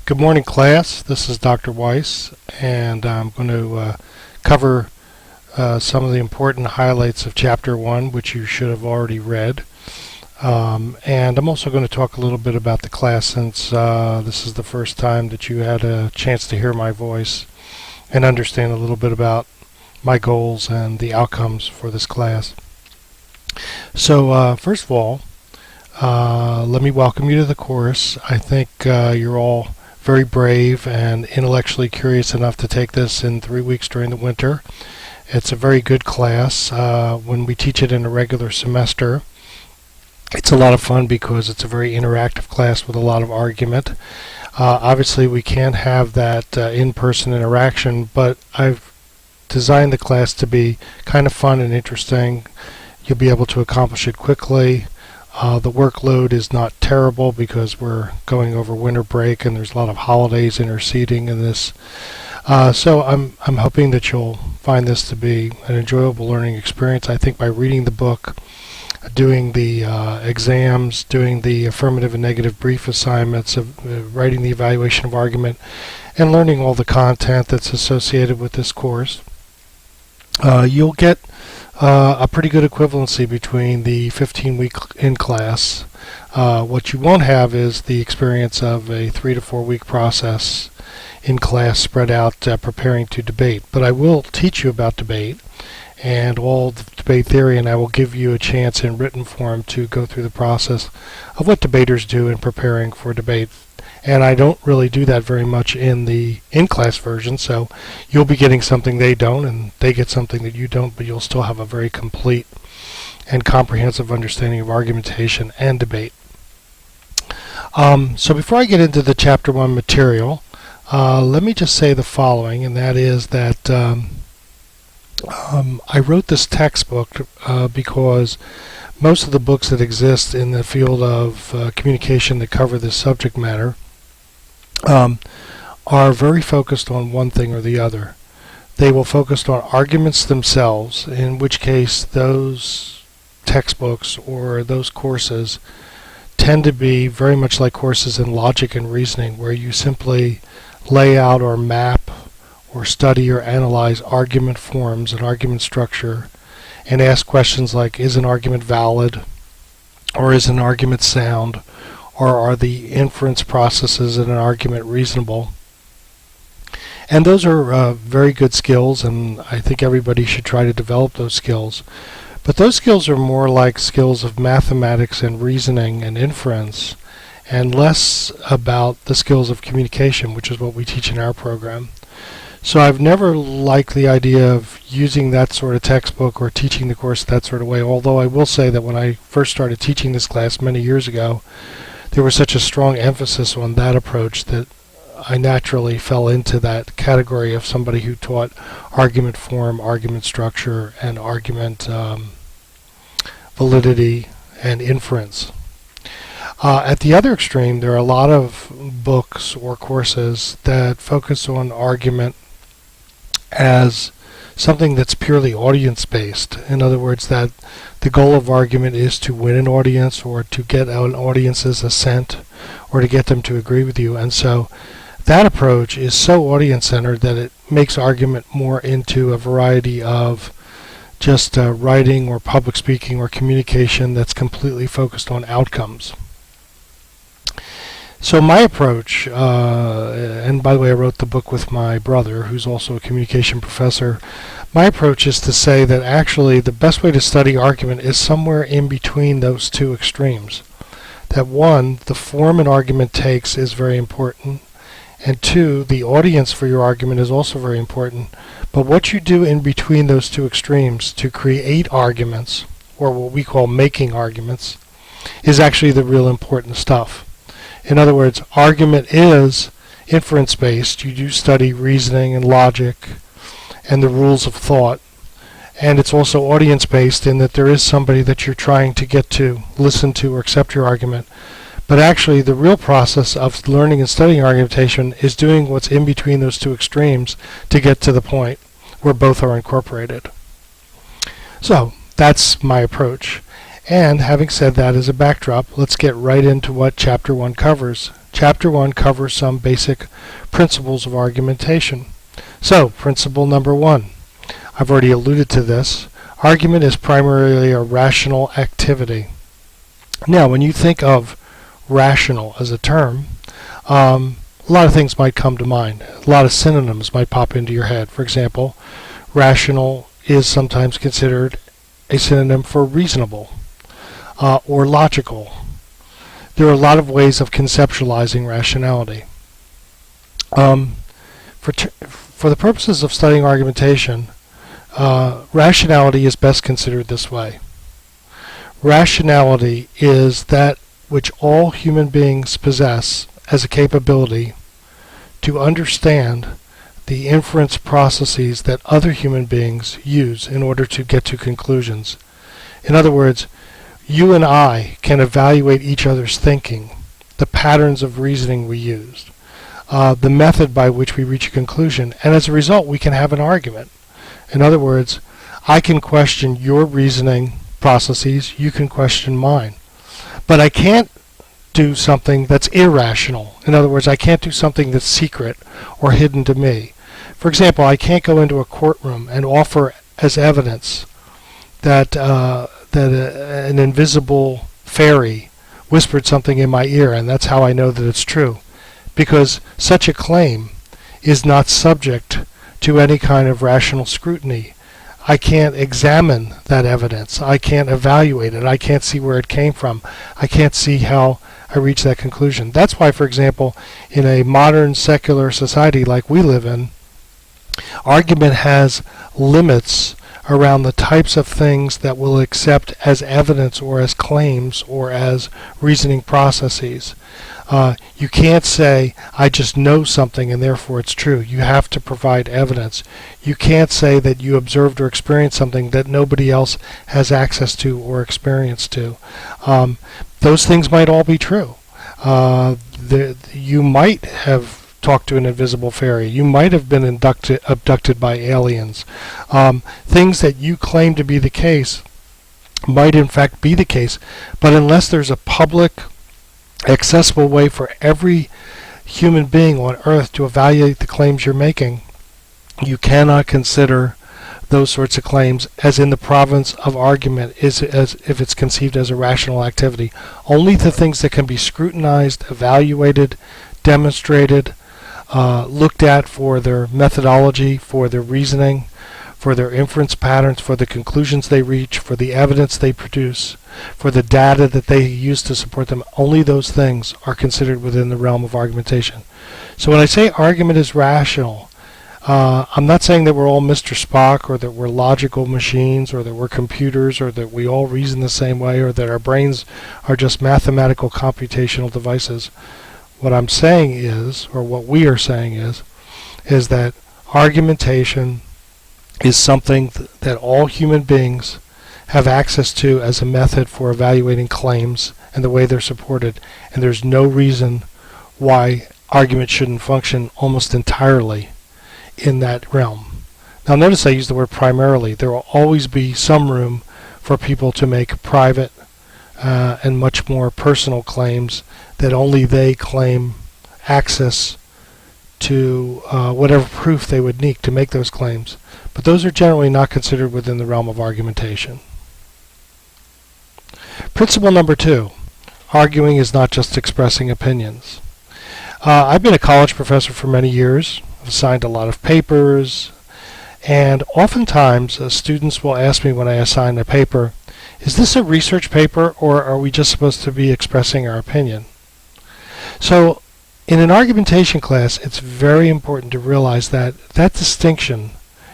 Good morning, class. This is Dr. Weiss, and I'm going to cover some of the important highlights of Chapter 1, which you should have already read. And I'm also going to talk a little bit about the class, since this is the first time that you had a chance to hear my voice and understand a little bit about my goals and the outcomes for this class. So first of all, let me welcome you to the course. I think you're all very brave and intellectually curious enough to take this in 3 weeks during the winter. It's a very good class. When we teach it in a regular semester, it's a lot of fun because it's a very interactive class with a lot of argument. Obviously we can't have that in-person interaction, but I've designed the class to be kind of fun and interesting. You'll be able to accomplish it quickly. The workload is not terrible because we're going over winter break and there's a lot of holidays interceding in this. So I'm hoping that you'll find this to be an enjoyable learning experience. I think by reading the book, doing the exams, doing the affirmative and negative brief assignments, writing the evaluation of argument, and learning all the content that's associated with this course, you'll get a pretty good equivalency between the 15-week in-class. What you won't have is the experience of a 3 to 4 week process in class spread out preparing to debate. But I will teach you about debate and all the debate theory, and I will give you a chance in written form to go through the process of what debaters do in preparing for debate. And I don't really do that very much in the in-class version, so you'll be getting something they don't, and they get something that you don't, but you'll still have a very complete and comprehensive understanding of argumentation and debate. So before I get into the Chapter 1 material, let me just say the following, and that is that I wrote this textbook because most of the books that exist in the field of communication that cover this subject matter are very focused on one thing or the other. They will focus on arguments themselves, in which case those textbooks or those courses tend to be very much like courses in logic and reasoning, where you simply lay out or map or study or analyze argument forms and argument structure and ask questions like, is an argument valid, or is an argument sound, or are the inference processes in an argument reasonable? And those are very good skills, and I think everybody should try to develop those skills. But those skills are more like skills of mathematics and reasoning and inference, and less about the skills of communication, which is what we teach in our program. So I've never liked the idea of using that sort of textbook or teaching the course that sort of way, although I will say that when I first started teaching this class many years ago, there was such a strong emphasis on that approach that I naturally fell into that category of somebody who taught argument form, argument structure, and argument validity and inference. At the other extreme, there are a lot of books or courses that focus on argument as something that's purely audience-based. In other words, that the goal of argument is to win an audience, or to get an audience's assent, or to get them to agree with you. And so that approach is so audience-centered that it makes argument more into a variety of just writing or public speaking or communication that's completely focused on outcomes. So my approach, and by the way I wrote the book with my brother, who's also a communication professor, my approach is to say that actually the best way to study argument is somewhere in between those two extremes. That one, the form an argument takes is very important, and two, the audience for your argument is also very important, but what you do in between those two extremes to create arguments, or what we call making arguments, is actually the real important stuff. In other words, argument is inference-based. You do study reasoning and logic and the rules of thought. And it's also audience-based in that there is somebody that you're trying to get to listen to or accept your argument. But actually, the real process of learning and studying argumentation is doing what's in between those two extremes to get to the point where both are incorporated. So that's my approach. And having said that as a backdrop, let's get right into what Chapter 1 covers. Chapter 1 covers some basic principles of argumentation. So, principle number 1. I've already alluded to this. Argument is primarily a rational activity. Now, when you think of rational as a term, a lot of things might come to mind. A lot of synonyms might pop into your head. For example, rational is sometimes considered a synonym for reasonable or logical. There are a lot of ways of conceptualizing rationality. For the purposes of studying argumentation, rationality is best considered this way. Rationality is that which all human beings possess as a capability to understand the inference processes that other human beings use in order to get to conclusions. In other words, you and I can evaluate each other's thinking, the patterns of reasoning we used, the method by which we reach a conclusion, and as a result we can have an argument. In other words, I can question your reasoning processes, you can question mine. But I can't do something that's irrational. In other words, I can't do something that's secret or hidden to me. For example, I can't go into a courtroom and offer as evidence that an invisible fairy whispered something in my ear, and that's how I know that it's true. Because such a claim is not subject to any kind of rational scrutiny. I can't examine that evidence. I can't evaluate it. I can't see where it came from. I can't see how I reached that conclusion. That's why, for example, in a modern secular society like we live in, argument has limits around the types of things that we'll accept as evidence or as claims or as reasoning processes. You can't say, I just know something and therefore it's true. You have to provide evidence. You can't say that you observed or experienced something that nobody else has access to or experience to. Those things might all be true. You might have talked to an invisible fairy. You might have been abducted by aliens. Things that you claim to be the case might in fact be the case, but unless there's a public, accessible way for every human being on Earth to evaluate the claims you're making, you cannot consider those sorts of claims as in the province of argument, as if it's conceived as a rational activity. Only the things that can be scrutinized, evaluated, demonstrated, looked at for their methodology, for their reasoning, for their inference patterns, for the conclusions they reach, for the evidence they produce, for the data that they use to support them, only those things are considered within the realm of argumentation. So when I say argument is rational, I'm not saying that we're all Mr. Spock, or that we're logical machines, or that we're computers, or that we all reason the same way, or that our brains are just mathematical computational devices. What I'm saying is, or what we are saying is that argumentation is something that all human beings have access to as a method for evaluating claims and the way they're supported, and there's no reason why argument shouldn't function almost entirely in that realm. Now notice I use the word primarily. There will always be some room for people to make private and much more personal claims that only they claim access to whatever proof they would need to make those claims. But those are generally not considered within the realm of argumentation. Principle number 2. Arguing is not just expressing opinions. I've been a college professor for many years. I've assigned a lot of papers, and oftentimes students will ask me when I assign a paper, is this a research paper or are we just supposed to be expressing our opinion? So in an argumentation class, it's very important to realize that that distinction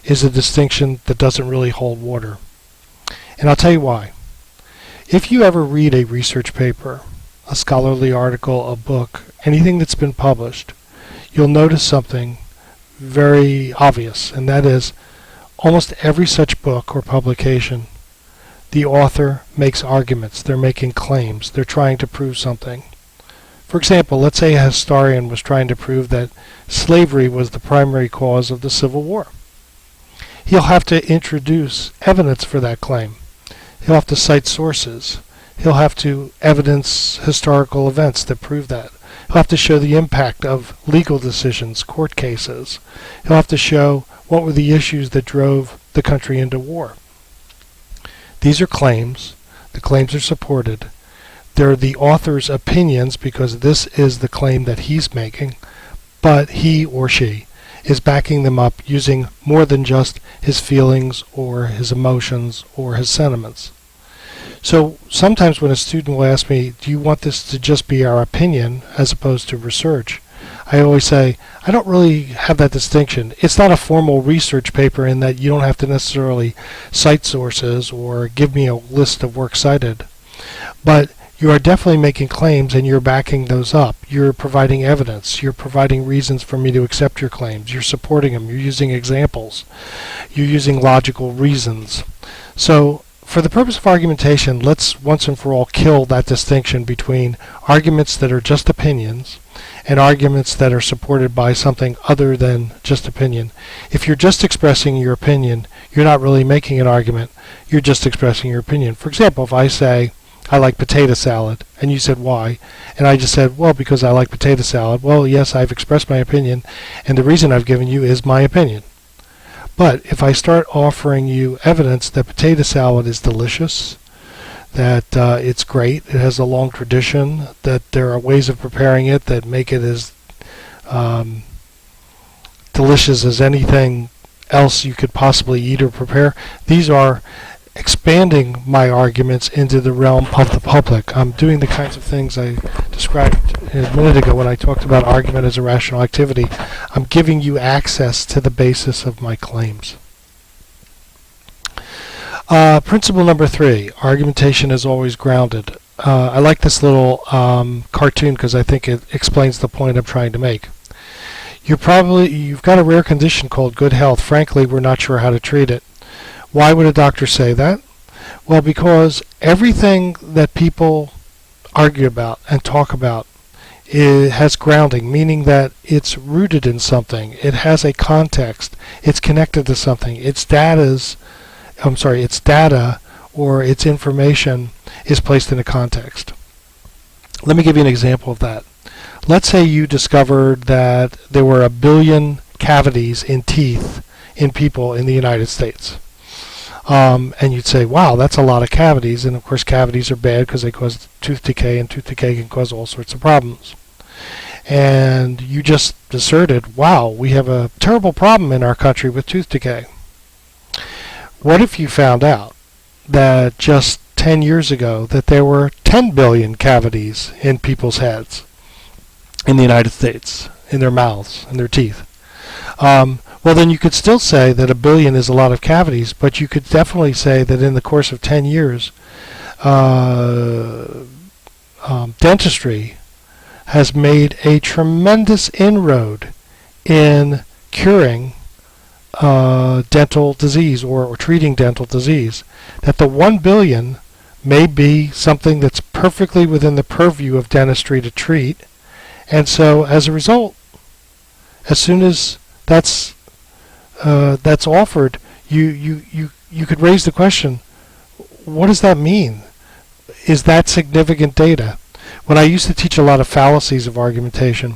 is a distinction that doesn't really hold water. And I'll tell you why. If you ever read a research paper, a scholarly article, a book, anything that's been published, you'll notice something very obvious, and that is almost every such book or publication, the author makes arguments, they're making claims, they're trying to prove something. For example, let's say a historian was trying to prove that slavery was the primary cause of the Civil War. He'll have to introduce evidence for that claim. He'll have to cite sources. He'll have to evidence historical events that prove that. He'll have to show the impact of legal decisions, court cases. He'll have to show what were the issues that drove the country into war. These are claims. The claims are supported. They're the author's opinions because this is the claim that he's making, but he or she is backing them up using more than just his feelings or his emotions or his sentiments. So sometimes when a student will ask me, do you want this to just be our opinion as opposed to research? I always say, I don't really have that distinction. It's not a formal research paper in that you don't have to necessarily cite sources or give me a list of works cited. But you are definitely making claims and you're backing those up. You're providing evidence. You're providing reasons for me to accept your claims. You're supporting them. You're using examples. You're using logical reasons. So for the purpose of argumentation, let's once and for all kill that distinction between arguments that are just opinions and arguments that are supported by something other than just opinion. If you're just expressing your opinion, you're not really making an argument. You're just expressing your opinion. For example, if I say, I like potato salad, and you said why, and I just said, well, because I like potato salad. Well, yes, I've expressed my opinion, and the reason I've given you is my opinion. But if I start offering you evidence that potato salad is delicious, that it's great, it has a long tradition, that there are ways of preparing it that make it as delicious as anything else you could possibly eat or prepare, these are expanding my arguments into the realm of the public. I'm doing the kinds of things I described a minute ago when I talked about argument as a rational activity. I'm giving you access to the basis of my claims. Principle number 3, argumentation is always grounded. I like this little cartoon because I think it explains the point I'm trying to make. You've got a rare condition called good health. Frankly, we're not sure how to treat it. Why would a doctor say that? Well, because everything that people argue about and talk about has grounding, meaning that it's rooted in something. It has a context. It's connected to something. Its data or its information is placed in a context. Let me give you an example of that. Let's say you discovered that there were 1 billion cavities in teeth in people in the United States. And you'd say, wow, that's a lot of cavities. And of course, cavities are bad because they cause tooth decay, and tooth decay can cause all sorts of problems. And you just asserted, wow, we have a terrible problem in our country with tooth decay. What if you found out that just 10 years ago that there were 10 billion cavities in people's heads in the United States, in their mouths, in their teeth? Well, then you could still say that 1 billion is a lot of cavities, but you could definitely say that in the course of 10 years, dentistry has made a tremendous inroad in curing dental disease or treating dental disease. That the 1 billion may be something that's perfectly within the purview of dentistry to treat, and so as a result, as soon as that's offered, you could raise the question, what does that mean? Is that significant data? When I used to teach a lot of fallacies of argumentation,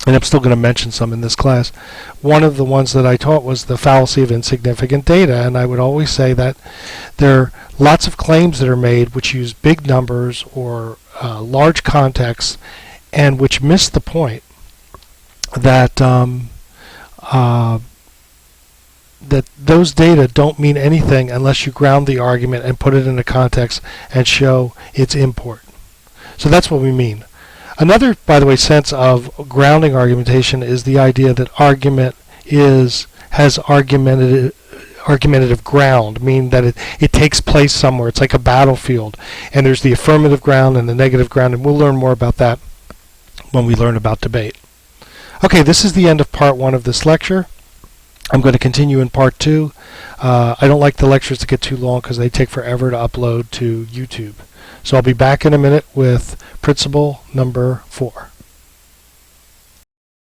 and I'm still going to mention some in this class, one of the ones that I taught was the fallacy of insignificant data, and I would always say that there are lots of claims that are made which use big numbers or large contexts and which miss the point that that those data don't mean anything unless you ground the argument and put it in a context and show its import. So that's what we mean. Another, by the way, sense of grounding argumentation is the idea that argument has argumentative ground, meaning that it takes place somewhere. It's like a battlefield, and there's the affirmative ground and the negative ground, and we'll learn more about that when we learn about debate. Okay, this is the end of part 1 of this lecture. I'm going to continue in part 2. I don't like the lectures to get too long because they take forever to upload to YouTube. So I'll be back in a minute with principle number 4.